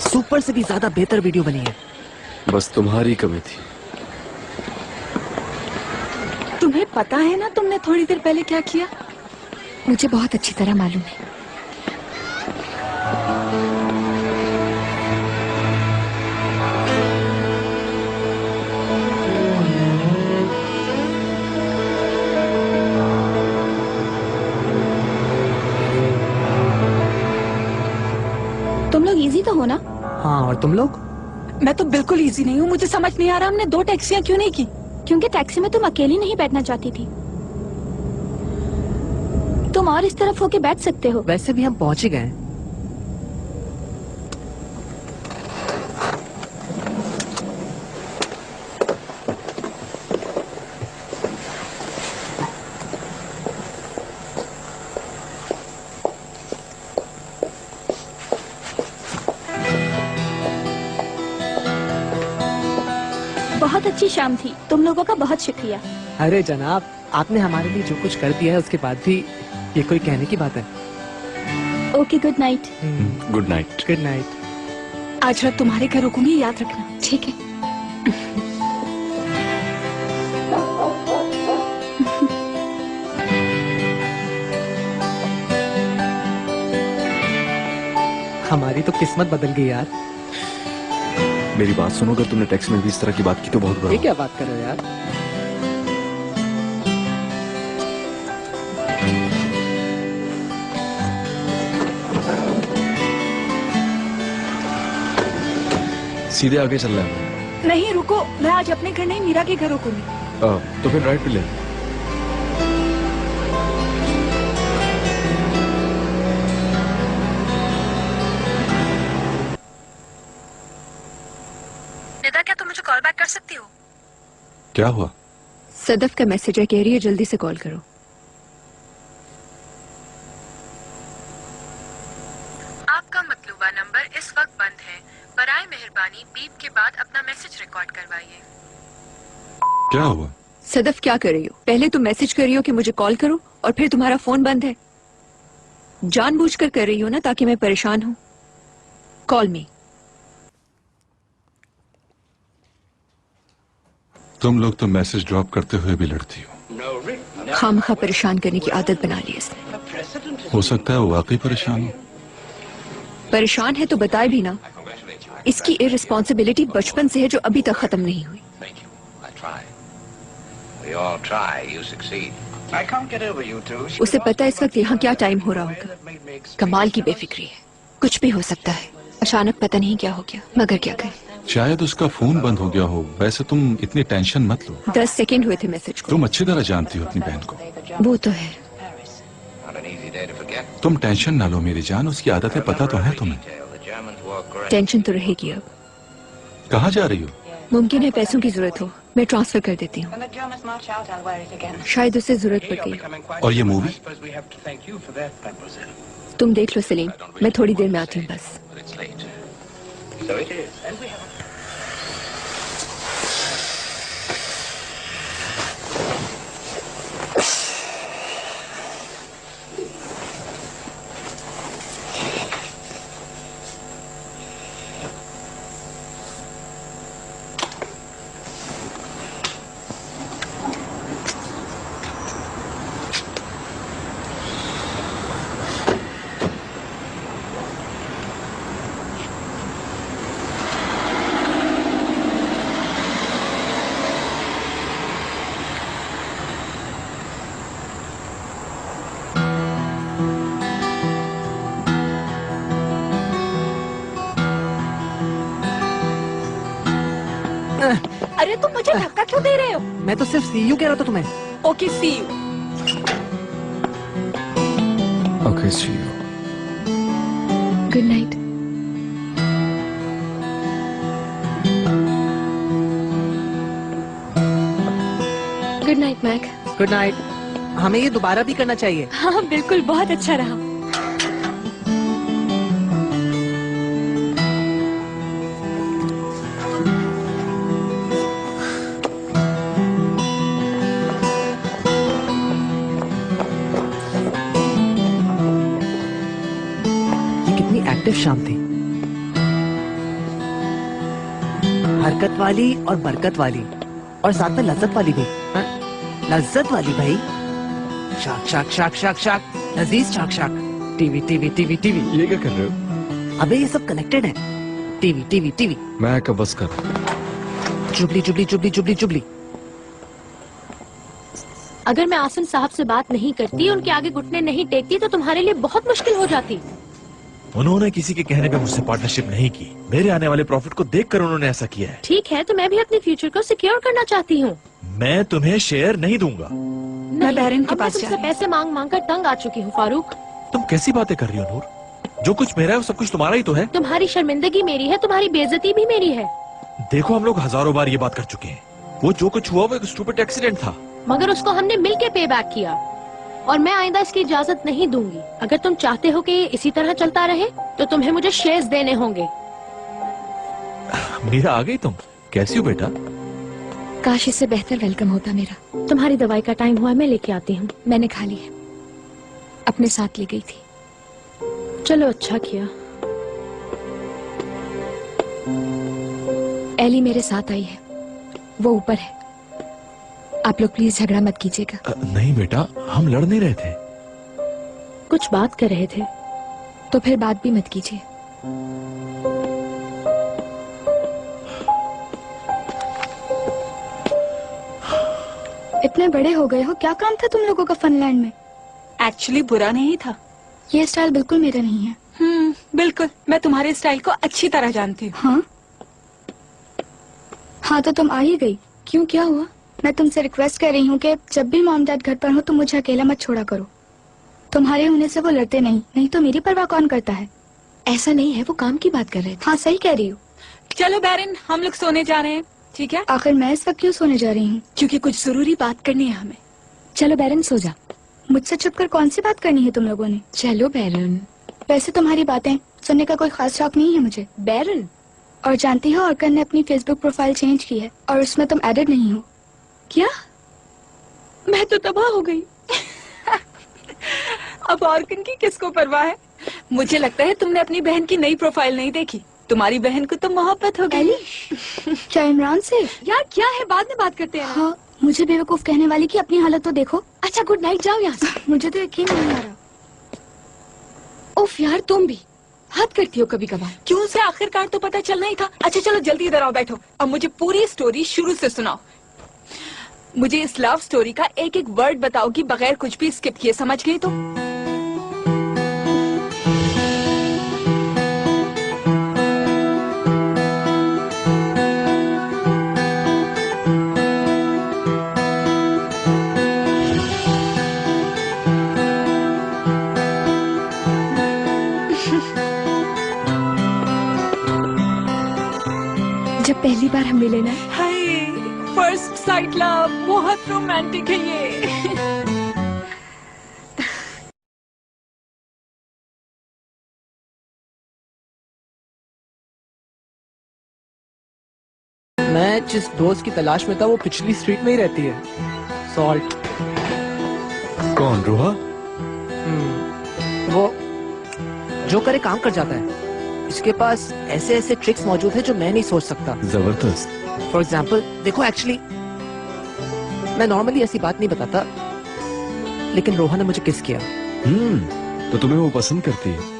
Super से भी ज्यादा बेहतर वीडियो बनी है। बस तुम्हारी कमी थी। तुम्हें पता है ना तुमने थोड़ी देर पहले क्या किया? मुझे बहुत अच्छी तरह मालूम है। तुम लोग इजी तो हो ना? हाँ, और तुम लोग? मैं तो बिल्कुल इजी नहीं हूँ। मुझे समझ नहीं आ रहा हमने 2 टैक्सियाँ क्यों नहीं की? क्योंकि टैक्सी में तुम अकेली नहीं बैठना चाहती थी। तुम और इस तरफ होके बैठ सकते हो। वैसे भी हम पहुंच ही गए। बहुत अच्छी शाम थी। तुम लोगों का बहुत शुक्रिया। अरे जनाब, आपने हमारे लिए जो कुछ कर दिया है उसके बाद भी ये कोई कहने की बात है। Okay, good night. Good night. Good night. आज रात तुम्हारे घर रुकूंगी, याद रखना। ठीक है। हमारी तो किस्मत बदल गई यार। मेरी बात सुनो, अगर तुमने टैक्सी में भी इस तरह की बात की तो बहुत बुरा। ये क्या बात कर रहे हो यार? सीधे आगे चल रहा है। नहीं रुको, मैं आज अपने घर नहीं मीरा के घर रुकूंगी। तो फिर राइट पे ले। निदा, क्या तुम मुझे कॉल बैक कर सकती हो? क्या हुआ? सदफ का मैसेज है, कह रही है जल्दी से कॉल करो। आपका मतलूबा नंबर इस वक्त बंद है। बराए मेहरबानी बीप के बाद अपना मैसेज रिकॉर्ड करवाइए। क्या हुआ? सदफ क्या कर रही हो? पहले तुम मैसेज कर रही हो कि मुझे कॉल करो और फिर तुम्हारा फोन बंद है। जानबूझकर कर रही हो ना, ताकि मैं परेशान हूं। कॉल मी। तुम लोग तो मैसेज ड्रॉप करते हुए भी लड़ती हो। खामखा परेशान करने की आदत बना ली इसने। हो सकता है वो वाकई परेशान हो। परेशान है तो बताए भी ना। इसकी इररिस्पॉन्सिबिलिटी बचपन से है जो अभी तक खत्म नहीं हुई। उसे पता है इस वक्त यहाँ क्या टाइम हो रहा होगा। कमाल की बेफिक्री है। कुछ भी हो सकता है। अचानक पता नहीं क्या हो गया, मगर क्या करें। शायद उसका फोन बंद हो गया हो। वैसे तुम इतनी टेंशन मत लो। 10 सेकंड हुए थे मैसेज को। तुम अच्छी तरह जानती हो अपनी बहन को। वो तो है। तुम टेंशन ना लो मेरी जान, उसकी आदतें पता तो है तुम्हें। टेंशन तो रहेगी अब। कहाँ जा रही हो? मुमकिन है पैसों की जरूरत हो, मैं ट्रांसफर कर देती हूँ। शायद उसे जरूरत पड़ गई। और ये मूवी? तुम देख लो सलीम, मैं थोड़ी देर में आती हूँ बस। अरे तुम मुझे धक्का क्यों दे रहे हो? मैं तो सिर्फ सी यू कह रहा था तुम्हें। Okay, see you. Okay, see you. Good night. Good night Mac. Good night. हमें ये दोबारा भी करना चाहिए। हाँ बिल्कुल, बहुत अच्छा रहा। अट्रैक्टिव शाम थी, हरकत वाली और बरकत वाली, और साथ में लज्जत वाली भी। हाँ? लज्जत वाली भाई। शाक शाक शाक शाक शाक, लजीज शाक शाक। TV TV TV TV. ये क्या कर रहे हो? अबे ये सब कनेक्टेड है। TV TV TV. मैं कब बस कर। Jubilee jubilee jubilee jubilee jubilee. अगर मैं आसिम साहब से बात नहीं करती, उनके आगे घुटने नहीं टेकती, तो तुम्हारे लिए बहुत मुश्किल हो जाती। उन्होंने किसी के कहने पे मुझसे पार्टनरशिप नहीं की, मेरे आने वाले प्रॉफिट को देखकर उन्होंने ऐसा किया है। ठीक है, तो मैं भी अपने फ्यूचर को सिक्योर करना चाहती हूँ। मैं तुम्हें शेयर नहीं दूंगा। मैं बहरन के अब मैं पास जा तुमसे रही हूँ। पैसे मांग मांग कर तंग आ चुकी हूँ फारूक। तुम कैसी बातें कर रही हो नूर? जो कुछ मेरा है वो सब कुछ तुम्हारा ही तो है। तुम्हारी शर्मिंदगी मेरी है, तुम्हारी बेइज्जती भी मेरी है। देखो हम लोग हजारों बार ये बात कर चुके हैं, वो जो कुछ हुआ वो एक स्टूपिड एक्सीडेंट था। मगर उसको हमने मिलके पे बैक किया, और मैं आइंदा इसकी इजाजत नहीं दूंगी। अगर तुम चाहते हो कि ये इसी तरह चलता रहे, तो तुम्हें मुझे शेयर्स देने होंगे। मीरा आ गई तुम? कैसी हो बेटा? काश इससे बेहतर वेलकम होता मेरा। तुम्हारी दवाई का टाइम हुआ है, मैं लेके आती हूँ। मैंने खा ली है, अपने साथ ले गई थी। चलो अच्छा किया। एली मेरे साथ आई है, वो ऊपर है। आप लोग प्लीज झगड़ा मत कीजिएगा। नहीं बेटा, हम लड़ नहीं रहे थे। कुछ बात कर रहे थे। तो फिर बात भी मत कीजिए। इतने बड़े हो गए हो, क्या काम था तुम लोगों का फनलैंड में? एक्चुअली बुरा नहीं था। ये स्टाइल बिल्कुल मेरा नहीं है। बिल्कुल, मैं तुम्हारे स्टाइल को अच्छी तरह जानती हूँ। हाँ हाँ, तो तुम आ ही गई। क्यों, क्या हुआ? मैं तुमसे रिक्वेस्ट कर रही हूँ कि जब भी मॉम डैड घर पर हो तो मुझे अकेला मत छोड़ा करो। तुम्हारे होने से वो लड़ते नहीं तो मेरी परवाह कौन करता है? ऐसा नहीं है, वो काम की बात कर रहे थे। हाँ सही कह रही हो। चलो बैरन, हम लोग सोने जा रहे हैं, ठीक है? आखिर मैं इस वक्त क्यों सोने जा रही हूँ? क्योंकि कुछ जरूरी बात करनी है हमें। चलो बैरन सो जा। मुझसे छुपकर कौन सी बात करनी है तुम लोगों ने? चलो बैरन। वैसे तुम्हारी बातें सुनने का कोई खास शौक नहीं है मुझे। बैरन, और जानती हो अर्कन ने अपनी फेसबुक प्रोफाइल चेंज की है और उसमें तुम एडेड नहीं हो। क्या? मैं तो तबाह हो गई। अब ऑर्कन की किसको परवाह है? मुझे लगता है तुमने अपनी बहन की नई प्रोफाइल नहीं देखी। तुम्हारी बहन को तो मोहब्बत हो गई। क्या इमरान से? यार क्या है, बाद में बात करते हैं। हाँ, मुझे बेवकूफ कहने वाली की अपनी हालत तो देखो। अच्छा गुड नाइट, जाओ यहाँ से। मुझे तो यकीन नहीं आ रहा। उफ यार, तुम भी हद करती हो कभी कभार। क्यों से आखिरकार तो पता चलना ही था। अच्छा चलो जल्दी इधर आओ, बैठो। अब मुझे पूरी स्टोरी शुरू से सुनाओ। मुझे इस लव स्टोरी का एक एक वर्ड बताओगी बगैर कुछ भी स्किप किए, समझ गई? तो जब पहली बार हम मिले ना, हाय, फर्स्ट साइट लव, बहुत रोमांटिक है ये। मैं जिस दोस्त की तलाश में था वो पिछली स्ट्रीट में ही रहती है, सॉल्ट। कौन? रोहा? वो जो करे काम कर जाता है। इसके पास ऐसे ऐसे ट्रिक्स मौजूद है जो मैं नहीं सोच सकता। जबरदस्त। फॉर एग्जाम्पल देखो, एक्चुअली मैं नॉर्मली ऐसी बात नहीं बताता, लेकिन रोहा ने मुझे किस किया। तो तुम्हें वो पसंद करती है?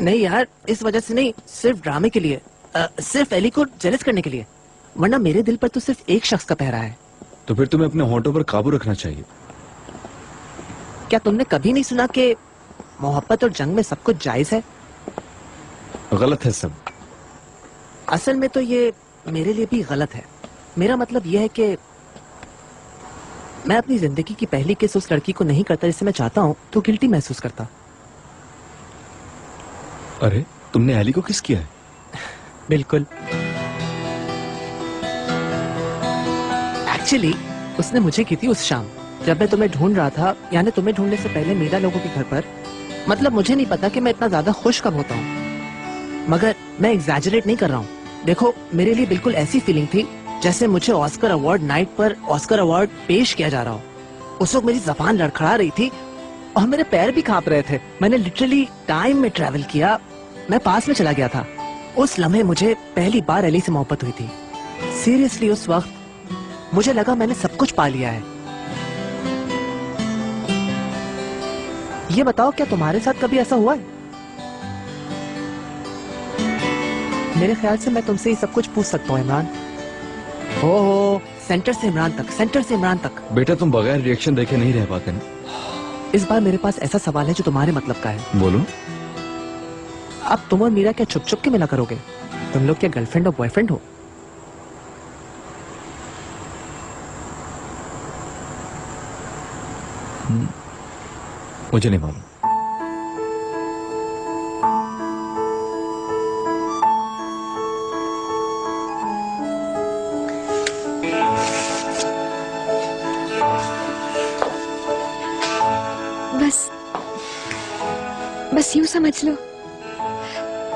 नहीं यार, इस वजह से नहीं, सिर्फ ड्रामे के लिए, सिर्फ एली को जेलस करने के लिए। वरना मेरे दिल पर तो सिर्फ एक शख्स का पहरा है। तो फिर तुम्हें अपने होंठों पर काबू रखना चाहिए। क्या तुमने कभी नहीं सुना कि मोहब्बत और जंग में सब कुछ जायज है? गलत है सब। असल में तो ये मेरे लिए भी गलत है। मेरा मतलब यह है कि मैं अपनी जिंदगी की पहली किस उस लड़की को नहीं करता जिसे मैं चाहता हूँ, तो गिल्टी महसूस करता। अरे तुमने एली को किस किया है? बिल्कुल। एक्चुअली उसने मुझे की थी उस शाम जब मैं तुम्हें ढूंढ रहा था, यानी तुम्हें ढूंढने से पहले मीरा लोगों के घर पर। मतलब मुझे नहीं पता कि मैं इतना ज्यादा खुश कब होता हूँ, मगर मैं एग्जैजरेट नहीं कर रहा हूँ। देखो, मेरे लिए बिल्कुल ऐसी फीलिंग थी जैसे मुझे ऑस्कर अवार्ड नाइट पर ऑस्कर अवार्ड पेश किया जा रहा हो। उस वक्त मेरी जबान लड़खड़ा रही थी और मेरे पैर भी कांप रहे थे। मैंने लिटरली टाइम में ट्रैवल किया, मैं पास में चला गया था। उस लम्हे मुझे पहली बार एली से मोहब्बत हुई थी। सीरियसली उस वक्त मुझे लगा मैंने सब कुछ पा लिया है। ये बताओ, क्या तुम्हारे साथ कभी ऐसा हुआ है? मेरे ख्याल से मैं तुमसे ये सब कुछ पूछ सकता हूँ इमरान। हो सेंटर से इमरान तक, सेंटर से इमरान तक। बेटा तुम बगैर रिएक्शन देखे नहीं रह पाते ना। इस बार मेरे पास ऐसा सवाल है जो तुम्हारे मतलब का है। बोलो। अब तुम और मीरा क्या छुप छुप के मिला करोगे? तुम लोग क्या गर्लफ्रेंड और बॉयफ्रेंड हो? मुझे नहीं मालूम। बस यूं समझ लो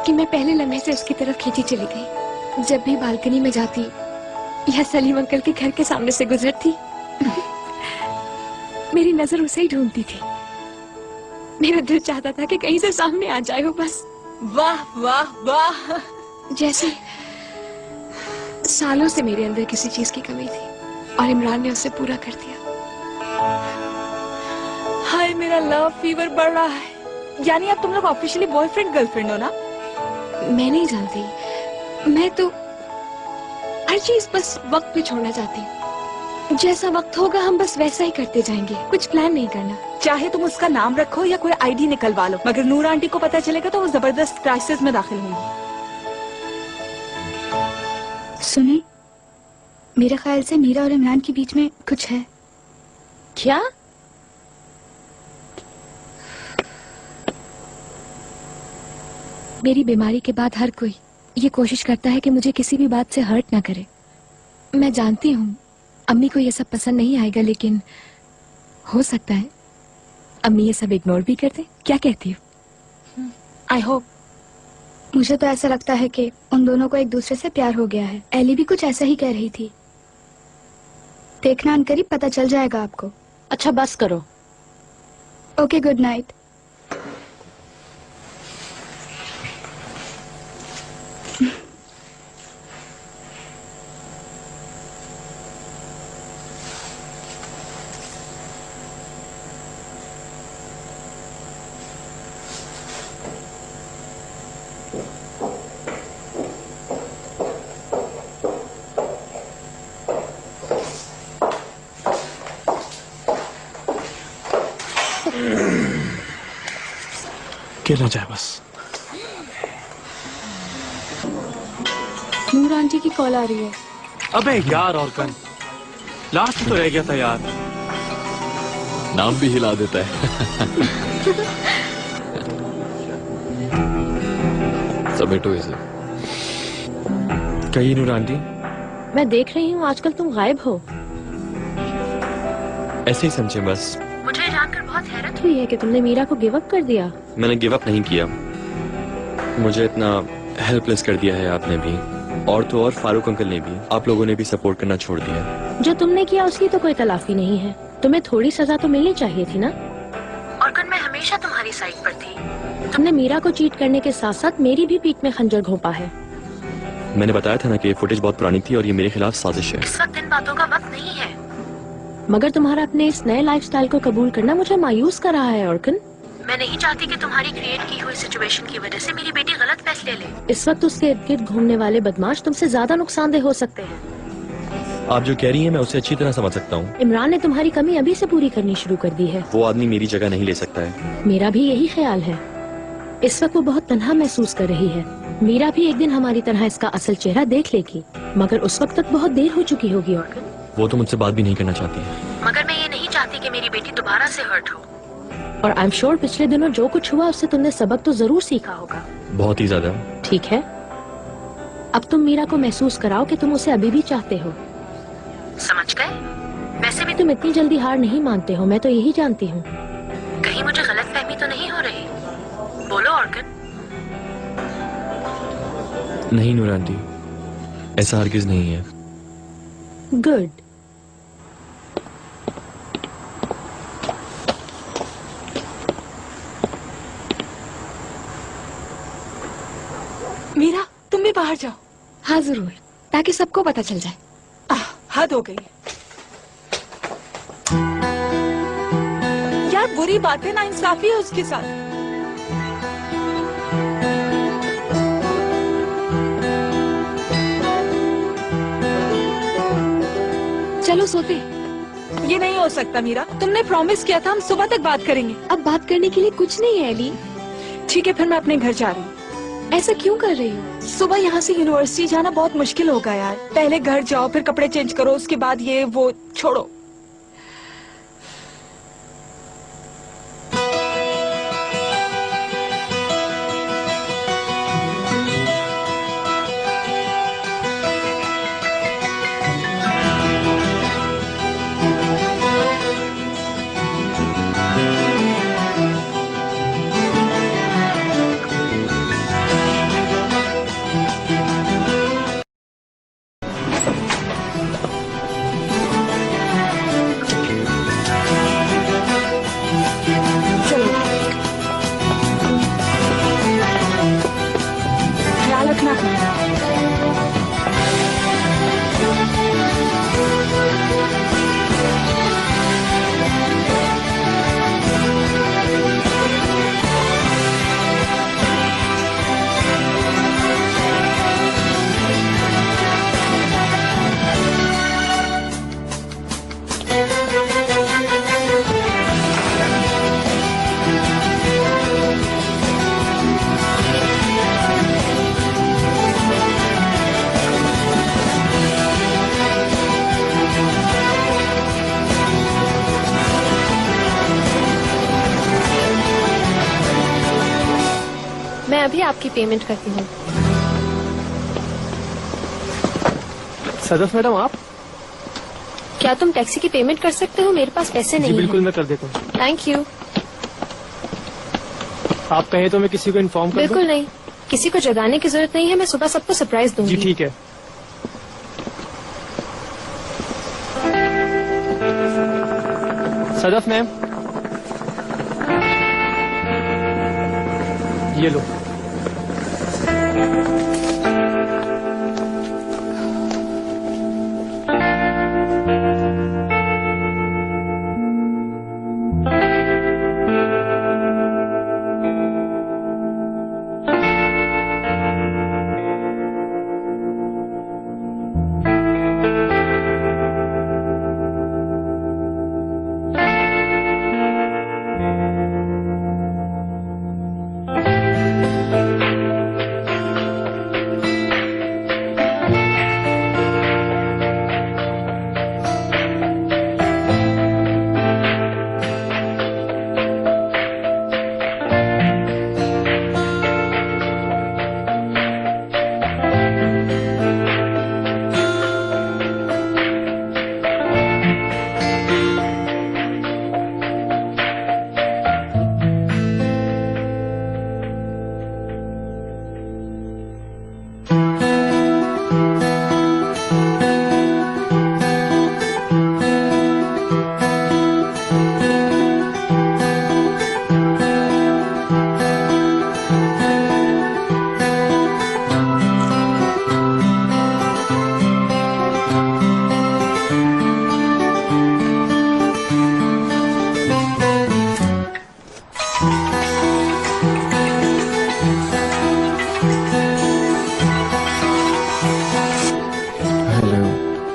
कि मैं पहले लम्हे से उसकी तरफ खींची चली गई। जब भी बालकनी में जाती या सलीम अंकल के घर के सामने से गुजरती मेरी नजर उसे ही ढूंढती थी। मेरा दिल चाहता था कि कहीं से सामने आ जाए वो बस। वाह वाह वाह। जैसे सालों से मेरे अंदर किसी चीज की कमी थी और इमरान ने उसे पूरा कर दिया। हाय मेरा लव फीवर बढ़ रहा है। यानी अब तुम लोग ऑफिशियली बॉयफ्रेंड गर्लफ्रेंड हो ना? मैं नहीं जानती, मैं तो हर चीज बस वक्त पे छोड़ना चाहती हूँ। जैसा वक्त होगा हम बस वैसा ही करते जाएंगे, कुछ प्लान नहीं करना। चाहे तुम उसका नाम रखो या कोई आईडी निकलवा लो, मगर नूर आंटी को पता चलेगा तो वो जबरदस्त क्राइसिस में दाखिल होंगी। सुने, मेरे ख्याल से मीरा और इमरान के बीच में कुछ है। क्या? मेरी बीमारी के बाद हर कोई ये कोशिश करता है कि मुझे किसी भी बात से हर्ट ना करे। मैं जानती हूँ अम्मी को ये सब पसंद नहीं आएगा, लेकिन हो सकता है अम्मी ये सब इग्नोर भी कर दे। क्या कहती हो? I hope. मुझे तो ऐसा लगता है कि उन दोनों को एक दूसरे से प्यार हो गया है। एली भी कुछ ऐसा ही कह रही थी। देखना अनकरीब पता चल जाएगा आपको। अच्छा बस करो। Okay, good night. खेलना चाहे बस। नूर आंटी की कॉल आ रही है। अबे यार, और कल लास्ट तो रह गया था यार। नाम भी हिला देता है। समेटो इसे। कहीं नूर आंटी? मैं देख रही हूँ आजकल तुम गायब हो। ऐसे ही समझे बस। मुझे जानकर बहुत हैरत हुई है कि तुमने मीरा को गिव अप कर दिया। मैंने गिव अप नहीं किया, मुझे इतना हेल्पलेस कर दिया है आपने भी, और तो और फारूक अंकल ने भी, आप लोगों ने भी सपोर्ट करना छोड़ दिया। जो तुमने किया उसकी तो कोई तलाफी नहीं है। तुम्हें थोड़ी सजा तो मिलनी चाहिए थी ना। और कल मैं हमेशा तुम्हारी साइड पर थी। तुमने मीरा को चीट करने के साथ साथ मेरी भी पीठ में खंजर घोंपा है। मैंने बताया था ना कि ये फुटेज बहुत पुरानी थी और ये मेरे खिलाफ साजिश है। इस वक्त इन बातों का वक्त नहीं है। मगर तुम्हारा अपने इस नए लाइफस्टाइल को कबूल करना मुझे मायूस कर रहा है ऑर्कन। मैं नहीं चाहती कि तुम्हारी क्रिएट की हुई सिचुएशन की वजह से मेरी बेटी गलत फैसले ले। इस वक्त उसके इर्द गिर्द घूमने वाले बदमाश तुमसे ज्यादा नुकसानदेह हो सकते हैं। आप जो कह रही हैं मैं उसे अच्छी तरह समझ सकता हूँ। इमरान ने तुम्हारी कमी अभी से पूरी करनी शुरू कर दी है। वो आदमी मेरी जगह नहीं ले सकता है। मेरा भी यही ख्याल है। इस वक्त वो बहुत तन्हा महसूस कर रही है। मीरा भी एक दिन हमारी तरह इसका असल चेहरा देख लेगी, मगर उस वक्त तक बहुत देर हो चुकी होगी ऑर्कन। वो तो मुझसे बात भी नहीं करना चाहती है। मगर मैं ये नहीं चाहती कि मेरी बेटी दोबारा से हर्ट हो। और आई एम श्योर पिछले दिनों जो कुछ हुआ उससे तुमने सबक तो जरूर सीखा होगा। बहुत ही ज्यादा। ठीक है, अब तुम मीरा को महसूस कराओ कि तुम उसे अभी भी चाहते हो। समझ गए? वैसे भी तुम इतनी जल्दी हार नहीं मानते हो, मैं तो यही जानती हूँ। कहीं मुझे गलतफहमी तो नहीं हो रही? बोलो ऑर्कन। नहीं नूर आंटी, ऐसा हरगिज नहीं है। गुड। मीरा, तुम भी बाहर जाओ। हाँ जरूर, ताकि सबको पता चल जाए। हद हो गई यार, बुरी बात है, ना इंसाफी है उसके साथ। चलो सोते। ये नहीं हो सकता मीरा, तुमने प्रॉमिस किया था हम सुबह तक बात करेंगे। अब बात करने के लिए कुछ नहीं है एली। ठीक है, फिर मैं अपने घर जा रही हूँ। ऐसा क्यों कर रही हो? सुबह यहाँ से यूनिवर्सिटी जाना बहुत मुश्किल होगा यार। पहले घर जाओ, फिर कपड़े चेंज करो, उसके बाद ये वो, छोड़ो। ख्याल रखना अपना। मैं अभी आपकी पेमेंट करती हूँ। सदफ मैडम, आप? क्या तुम टैक्सी की पेमेंट कर सकते हो? मेरे पास पैसे नहीं जी बिल्कुल, हैं। मैं कर देता हूँ। Thank you. आप कहें तो मैं किसी को इन्फॉर्म कर दूं? बिल्कुल नहीं, किसी को जगाने की जरूरत नहीं है। मैं सुबह सबको सरप्राइज दूंगी। जी ठीक है। सदफ मैम, ये लो।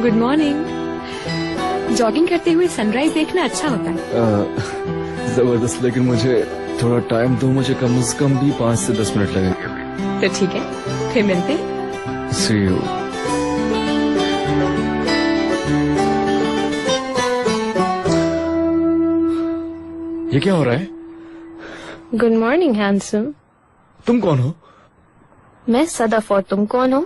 Good morning. जॉगिंग करते हुए सनराइज देखना अच्छा होता है। जबरदस्त, लेकिन मुझे थोड़ा टाइम दो, मुझे कम से कम भी 5 से 10 मिनट लगेंगे। तो ठीक है, फिर मिलते हैं। सी यू। ये क्या हो रहा है? Good morning handsome. तुम कौन हो? मैं सदफ, और तुम कौन हो?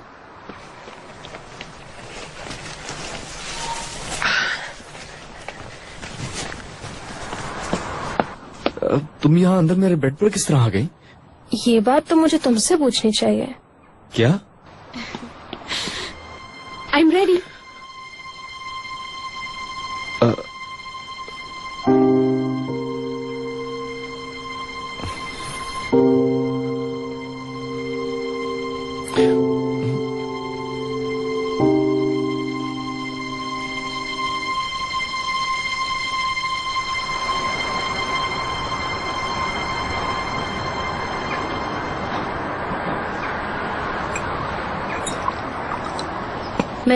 तुम यहाँ अंदर मेरे बेड पर किस तरह आ गई? ये बात तो मुझे तुमसे पूछनी चाहिए। क्या? I am ready. मैं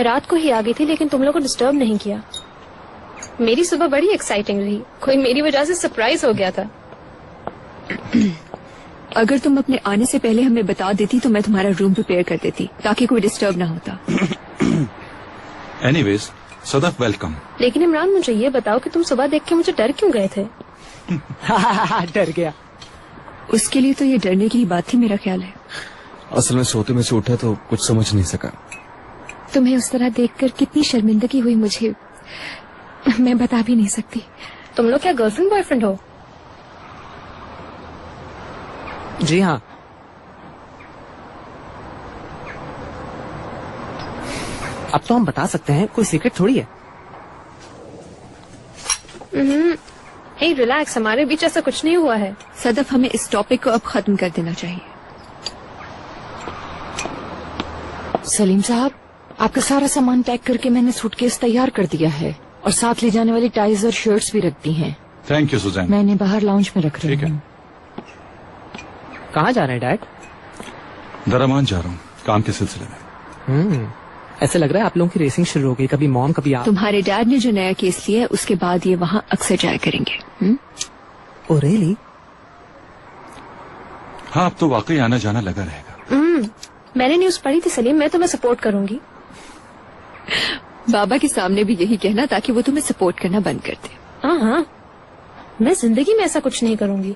रात को ही आ गई थी लेकिन तुम लोगों को डिस्टर्ब नहीं किया। मेरी सुबह बड़ी एक्साइटिंग रही, कोई मेरी वजह से सरप्राइज हो गया था। अगर तुम अपने आने से पहले हमें बता देती तो मैं तुम्हारा रूम प्रिपेयर कर देती ताकि कोई डिस्टर्ब ना होता। Anyways, Sadaf welcome. लेकिन इमरान, मुझे ये बताओ कि तुम सुबह देख के मुझे डर क्यों गए थे? डर गया। उसके लिए तो ये डरने की ही बात थी, मेरा ख्याल है। असल में सोते में से उठा तो कुछ समझ नहीं सका। तुम्हें उस तरह देखकर कितनी शर्मिंदगी हुई मुझे, मैं बता भी नहीं सकती। तुम लोग क्या गर्लफ्रेंड बॉयफ्रेंड हो? जी हाँ। अब तो हम बता सकते हैं, कोई सीक्रेट थोड़ी है। हे रिलैक्स, हमारे बीच ऐसा कुछ नहीं हुआ है। सदफ, हमें इस टॉपिक को अब खत्म कर देना चाहिए। सलीम साहब, आपका सारा सामान पैक करके मैंने सूटकेस तैयार कर दिया है और साथ ले जाने वाली टाइज और शर्ट्स भी रख दी हैं। Thank you Suzanne. मैं इन्हें बाहर लाउंज में रख रही ठीक है। हूँ। कहाँ जा रहे हैं डैड? दरामान जा रहा हूँ काम के सिलसिले में। ऐसे लग रहा है आप लोगों की रेसिंग शुरू हो गई, कभी मॉम कभी आप। तुम्हारे डैड ने जो नया केस लिया है उसके बाद ये वहाँ अक्सर जाया करेंगे। Oh really? हाँ, अब तो वाकई आना जाना लगा रहेगा। मैंने न्यूज पढ़ी थी सलीम, मैं तुम्हें सपोर्ट करूंगी। बाबा के सामने भी यही कहना ताकि वो तुम्हें सपोर्ट करना बंद कर दे। हाँ, मैं जिंदगी में ऐसा कुछ नहीं करूंगी।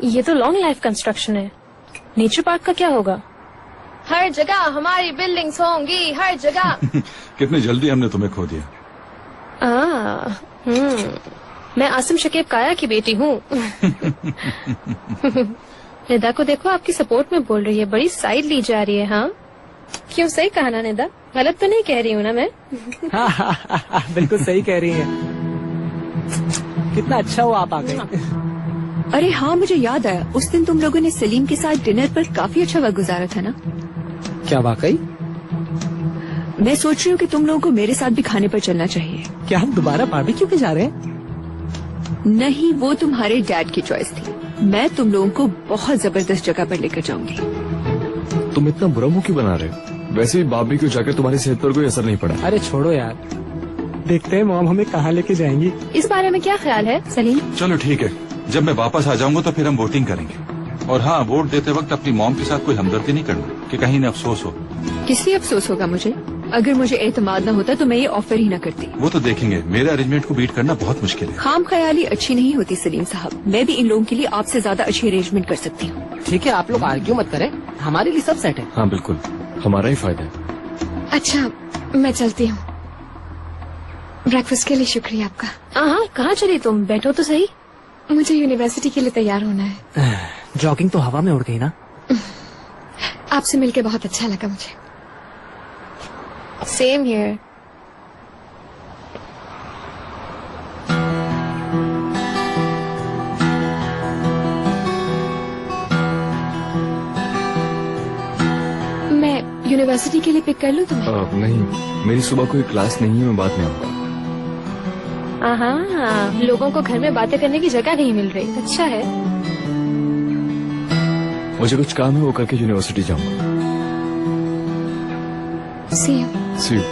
ये तो लॉन्ग लाइफ कंस्ट्रक्शन है। नेचर पार्क का क्या होगा? हर जगह हमारी बिल्डिंग्स होंगी, हर जगह। कितनी जल्दी हमने तुम्हें खो दिया। मैं आसिम शकीब काया की बेटी हूँ। निदा को देखो, आपकी सपोर्ट में बोल रही है, बड़ी साइड ली जा रही है। हाँ, क्यों? सही कहा ना निदा? गलत तो नहीं कह रही हूँ ना मैं? बिल्कुल सही कह रही हैं। कितना अच्छा हुआ आप आ गए। अरे हाँ, मुझे याद आया, उस दिन तुम लोगों ने सलीम के साथ डिनर पर काफी अच्छा वक्त गुजारा था ना? क्या वाकई? मैं सोच रही हूँ कि तुम लोगों को मेरे साथ भी खाने पर चलना चाहिए। क्या हम दोबारा बारबेक्यू पे जा रहे हैं? नहीं, वो तुम्हारे डैड की चॉइस थी। मैं तुम लोगों को बहुत जबरदस्त जगह पर लेकर जाऊंगी। तुम इतना बुरा मुंह क्यों बना रहे हो? वैसे भी बारबेक्यू जाकर तुम्हारी सेहत पर कोई असर नहीं पड़ा। अरे छोड़ो यार, देखते हैं मॉम हमें कहाँ लेके जाएंगी। इस बारे में क्या ख्याल है सलीम? चलो ठीक है, जब मैं वापस आ जाऊंगा तो फिर हम वोटिंग करेंगे। और हाँ, वोट देते वक्त अपनी मॉम के साथ कोई हमदर्दी नहीं करना कि कहीं न अफसोस हो। किस लिए अफसोस होगा मुझे? अगर मुझे एतमाद न होता तो मैं ये ऑफर ही न करती। वो तो देखेंगे, मेरे अरेंजमेंट को बीट करना बहुत मुश्किल है। खाम ख्याली अच्छी नहीं होती सलीम साहब। मैं भी इन लोगों के लिए आपसे ज्यादा अच्छी अरेंजमेंट कर सकती हूँ। ठीक है, आप लोग आर्ग्यू मत करें, हमारे लिए सब सेट है। हाँ बिल्कुल, हमारा ही फायदा है। अच्छा, मैं चलती हूँ। ब्रेकफास्ट के लिए शुक्रिया आपका। हाँ, कहाँ चली तुम? बैठो तो सही। मुझे यूनिवर्सिटी के लिए तैयार होना है। जॉगिंग तो हवा में उड़ गई ना। आपसे मिलकर बहुत अच्छा लगा मुझे। Same here. मैं यूनिवर्सिटी के लिए पिक कर लूँ तुम्हें? नहीं, मेरी सुबह कोई क्लास नहीं है, मैं बाद में आऊंगा। हाँ, लोगों को घर में बातें करने की जगह नहीं मिल रही। अच्छा है। मुझे कुछ काम है, वो करके यूनिवर्सिटी जाऊंगा। See you. See you.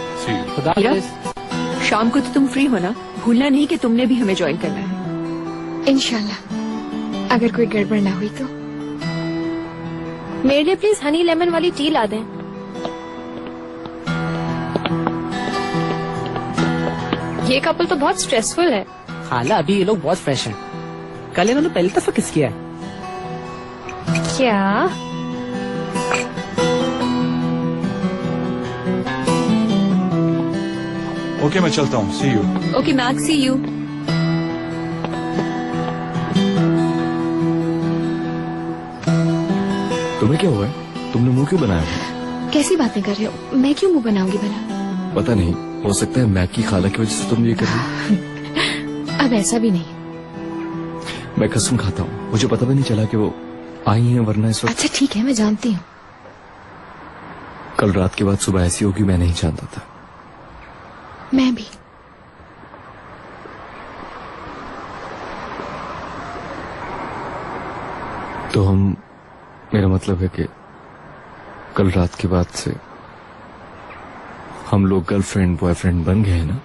खुदा हीरा, हाफिज़। शाम को तो तुम फ्री हो ना? भूलना नहीं कि तुमने भी हमें ज्वाइन करना है। इंशाल्लाह, अगर कोई गड़बड़ ना हुई तो। मेरे लिए प्लीज हनी लेमन वाली टी ला दें। ये कपल तो बहुत स्ट्रेसफुल है। खाला, अभी ये लोग बहुत फ्रेश हैं। कल इन्होंने पहली दफा किस किया है? क्या? ओके, मैं चलता हूँ। See you. Okay Max, see you. तुम्हें क्या हुआ है? तुमने मुंह क्यों बनाया? कैसी बातें कर रहे हो? मैं क्यों मुंह बनाऊंगी भला? पता नहीं, हो सकता है मैक की खाला की वजह से तुम ये कर रही हो। अब ऐसा भी नहीं। मैं कसम खाता हूँ, मुझे पता भी नहीं चला कि वो आई हैं, वरना इस वक्त। अच्छा ठीक है, मैं जानती हूँ। कल रात के बाद सुबह ऐसी होगी मैं नहीं जानता था। मैं भी। तो मेरा मतलब है कि कल रात के बाद से हम लोग गर्लफ्रेंड बॉयफ्रेंड बन गए हैं ना?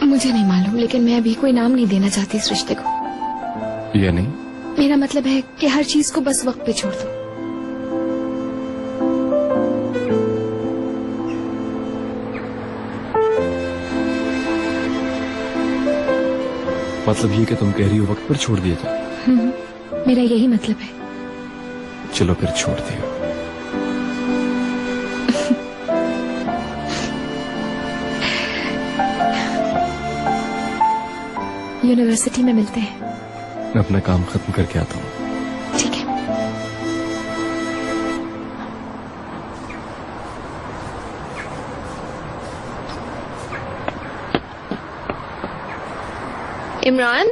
मुझे नहीं मालूम, लेकिन मैं अभी कोई नाम नहीं देना चाहती इस रिश्ते को। ये नहीं? मेरा मतलब है कि हर चीज को बस वक्त पे छोड़ दो। मतलब ये कि तुम कह रही हो वक्त पर छोड़ दिया जाए? मेरा यही मतलब है। चलो फिर छोड़ दिया। यूनिवर्सिटी में मिलते हैं। मैं अपना काम खत्म करके आता हूँ। ठीक है। इमरान,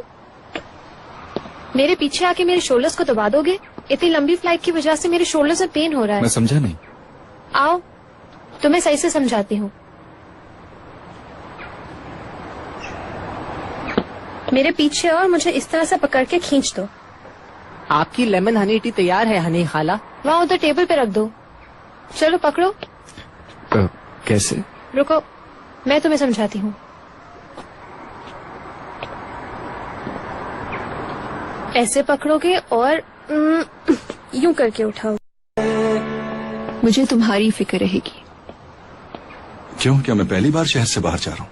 मेरे पीछे आके मेरे शोल्डर्स को दबा दोगे? इतनी लंबी फ्लाइट की वजह से मेरे शोल्डर्स में पेन हो रहा है। मैं समझा नहीं। आओ, तुम्हें सही से समझाती हूँ। मेरे पीछे और मुझे इस तरह से पकड़ के खींच दो। आपकी लेमन हनी टी तैयार है हनी खाला। वहाँ उधर टेबल पे रख दो। चलो पकड़ो। कैसे? रुको, मैं तुम्हें समझाती हूँ। ऐसे पकड़ोगे और यूं करके उठाओ। मुझे तुम्हारी फिक्र रहेगी। क्यों? क्या मैं पहली बार शहर से बाहर जा रहा हूँ?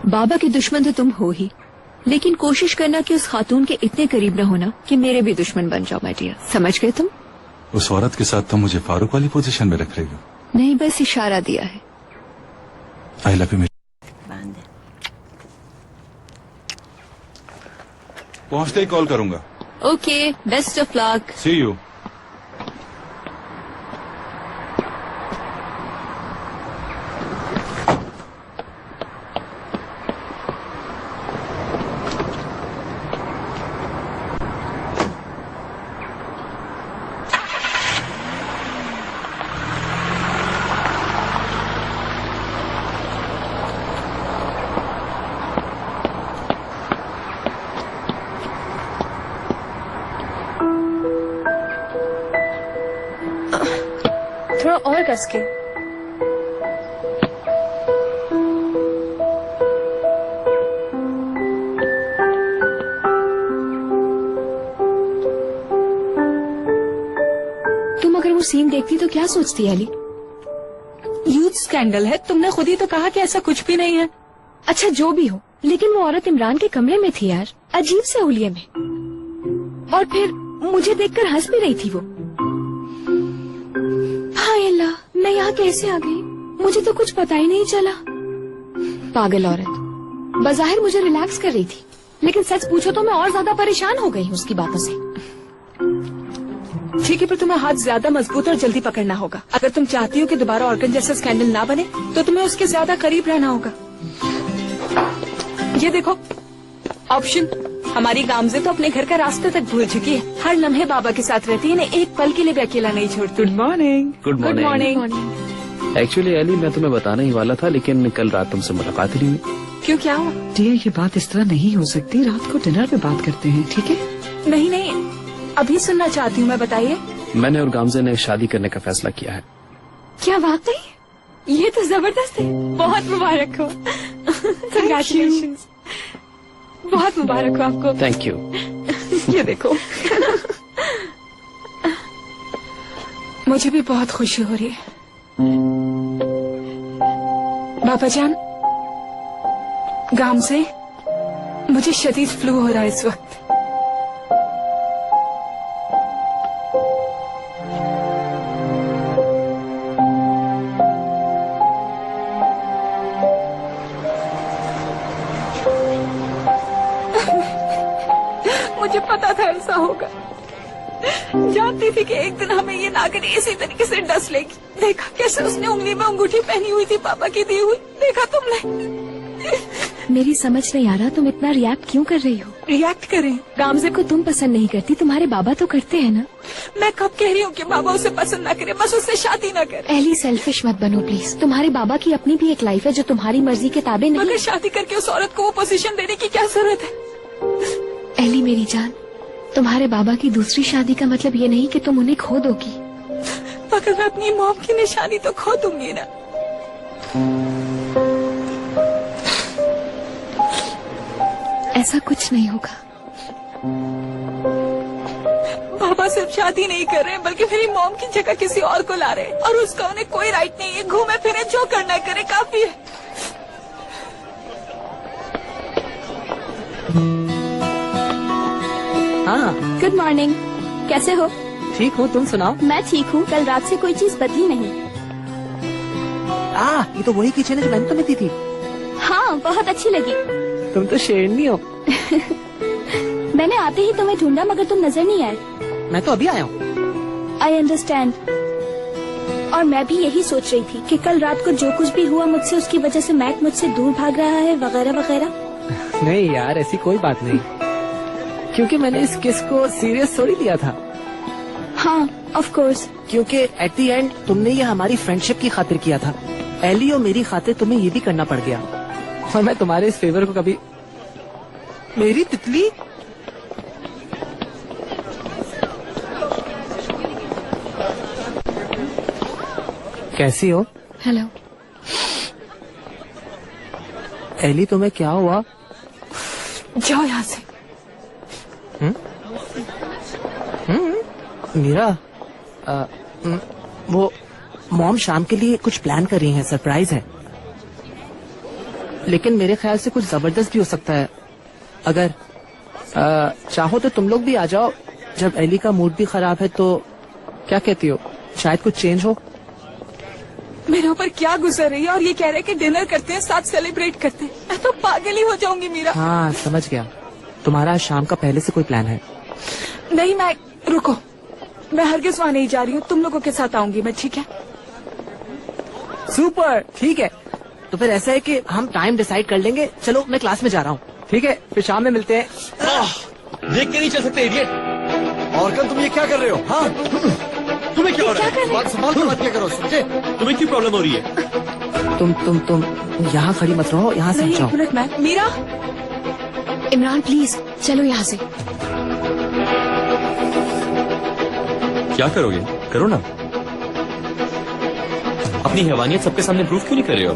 बाबा के दुश्मन तो तुम हो ही, लेकिन कोशिश करना कि उस खातून के इतने करीब न होना कि मेरे भी दुश्मन बन जाओ। माय डियर, समझ गए तुम? उस औरत के साथ तुम मुझे फारूक वाली पोजीशन में रख रही हो? नहीं, बस इशारा दिया है। I love you. पहुंचते ही कॉल करूंगा। Okay, best of luck. See you. थोड़ा और कस के। तुम अगर वो सीन देखती तो क्या सोचती अली? ह्यूज स्कैंडल है। तुमने खुद ही तो कहा कि ऐसा कुछ भी नहीं है। अच्छा जो भी हो, लेकिन वो औरत इमरान के कमरे में थी यार, अजीब से हुलिये में। और फिर मुझे देखकर हंस भी रही थी वो। हाय अल्लाह, मैं यहाँ कैसे आ गई? मुझे तो कुछ पता ही नहीं चला। पागल औरत। बज़ाहिर मुझे रिलैक्स कर रही थी, लेकिन सच पूछो तो मैं और ज्यादा परेशान हो गई हूँ उसकी बातों से। ठीक है, पर तुम्हें हाथ ज्यादा मजबूत और जल्दी पकड़ना होगा। अगर तुम चाहती हो कि दोबारा ऑर्गन जैसा स्कैंडल ना बने, तो तुम्हें उसके ज्यादा करीब रहना होगा। ये देखो ऑप्शन। हमारी गामजे तो अपने घर का रास्ता तक भूल चुकी है। हर लम्हे बाबा के साथ रहती है, इन्हें एक पल के लिए भी अकेला नहीं छोड़ती। Good morning. Good morning. Actually Ellie, मैं तुम्हें बताना ही वाला था, लेकिन कल रात तुमसे मुलाकात ही नहीं हुई। क्यों, क्या हुआ? डियर, ये बात इस तरह नहीं हो सकती। रात को डिनर पे बात करते हैं, ठीक है? नहीं नहीं, अभी सुनना चाहती हूँ मैं। बताइए। मैंने और गामजे ने शादी करने का फैसला किया है। क्या वाकई? ये तो जबरदस्त है। बहुत मुबारक हो। कंग्रेचुलेशंस। बहुत मुबारक हो आपको। Thank you. ये देखो। मुझे भी बहुत खुशी हो रही है। बाबा जान, गाम से मुझे शदीद फ्लू हो रहा है इस वक्त। पता था ऐसा होगा। जानती थी कि एक दिन हमें ये नागिन इसी तरीके से डस लेगी। देखा कैसे उसने उंगली में अंगूठी पहनी हुई थी पापा की दी हुई, देखा तुमने? मेरी समझ नहीं आ रहा तुम इतना रिएक्ट क्यों कर रही हो। रिएक्ट करें? गामजे को तुम पसंद नहीं करती, तुम्हारे बाबा तो करते हैं ना। मैं कब कह रही हूँ कि बाबा उसे पसंद न करे, बस उससे शादी न करे। एली सेल्फिश मत बनो प्लीज। तुम्हारे बाबा की अपनी भी एक लाइफ है जो तुम्हारी मर्जी के ताबे नहीं। मगर शादी करके उस औरत को वो पोजीशन देने की क्या जरूरत है? एली मेरी जान, तुम्हारे बाबा की दूसरी शादी का मतलब ये नहीं कि तुम उन्हें खो दोगी। मगर मैं अपनी मॉम की निशानी तो खो दूंगी ना। ऐसा कुछ नहीं होगा। पापा सिर्फ शादी नहीं कर रहे बल्कि मेरी मॉम की जगह किसी और को ला रहे हैं और उसका उन्हें कोई राइट नहीं है। घूमे फिरे जो करना करे काफी है। हाँ गुड मॉर्निंग, कैसे हो? ठीक हूँ, तुम सुनाओ। मैं ठीक हूँ। कल रात से कोई चीज बदली नहीं। ये तो वही किचन है जो मैंने तुम्हें दी थी। हाँ, बहुत अच्छी लगी। तुम तो शेरनी हो। मैंने आते ही तुम्हें ढूंढा मगर तुम नजर नहीं आए। मैं तो अभी आया हूँ। I understand. और मैं भी यही सोच रही थी कि कल रात को जो कुछ भी हुआ मुझसे उसकी वजह से मैक मुझसे दूर भाग रहा है वगैरह वगैरह। नहीं यार, ऐसी कोई बात नहीं, क्योंकि मैंने इस किस को सीरियस थोड़ी लिया था। हाँ ऑफ कोर्स, क्योंकि एट द एंड तुमने ये हमारी फ्रेंडशिप की खातिर किया था। एली और मेरी खातिर तुम्हें ये भी करना पड़ गया और मैं तुम्हारे इस फेवर को कभी। मेरी तितली, कैसी हो? हेलो एली, तुम्हें क्या हुआ? जाओ यहाँ से। मीरा, वो मॉम शाम के लिए कुछ प्लान कर रही हैं, सरप्राइज है। लेकिन मेरे ख्याल से कुछ जबरदस्त भी हो सकता है। अगर चाहो तो तुम लोग भी आ जाओ। जब एली का मूड भी खराब है तो क्या कहती हो, शायद कुछ चेंज हो। मेरे ऊपर क्या गुजर रही है और ये कह रहे हैं कि डिनर करते हैं, साथ सेलिब्रेट करते हैं। मैं तो पागल ही हो जाऊंगी मीरा। हाँ समझ गया, तुम्हारा शाम का पहले से कोई प्लान है? नहीं, मैं रुको, मैं हरगिज़ वहाँ नहीं जा रही हूँ। तुम लोगों के साथ आऊंगी मैं, ठीक है? सुपर, ठीक है। तो फिर ऐसा है कि हम टाइम डिसाइड कर लेंगे। चलो मैं क्लास में जा रहा हूँ, ठीक है? फिर शाम में मिलते हैं। देख के नहीं चल सकते इडियट। और कल तुम ये क्या कर रहे हो? हाँ तुम्हें क्या हो रहा है? बात संभाल के बात क्या करो, समझे? तुम्हें क्यों प्रॉब्लम हो रही है? तुम यहाँ खड़ी मत रहो, यहाँ से नहीं, जाओ। एक मिनट, मैं मीरा। इमरान प्लीज चलो यहाँ से। क्या करोगे? करो ना। अपनी हैवानियत सबके सामने प्रूफ क्यों नहीं कर रहे हो?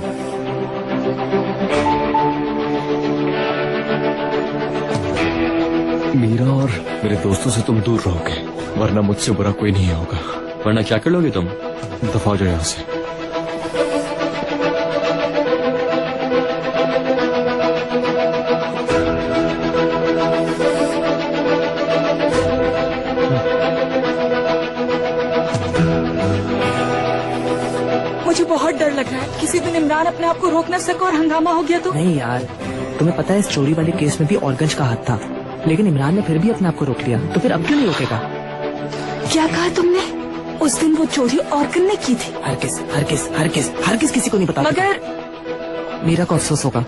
मीरा और मेरे दोस्तों से तुम दूर रहोगे, वरना मुझसे बुरा कोई नहीं होगा। वरना क्या कर लोगे तुम? दफा हो जाओ यहाँ से। मुझे बहुत डर लग रहा है किसी दिन इमरान अपने आप को रोक न सका और हंगामा हो गया तो। नहीं यार, तुम्हें पता है इस चोरी वाले केस में भी ऑर्गन्स का हाथ था, लेकिन इमरान ने फिर भी अपने आप को रोक लिया, तो फिर अब क्यों नहीं रोकेगा? क्या कहा तुमने? उस दिन वो चोरी ऑर्गन ने की थी? हरगिज़ किसी को नहीं पता। मगर मीरा को अफसोस होगा।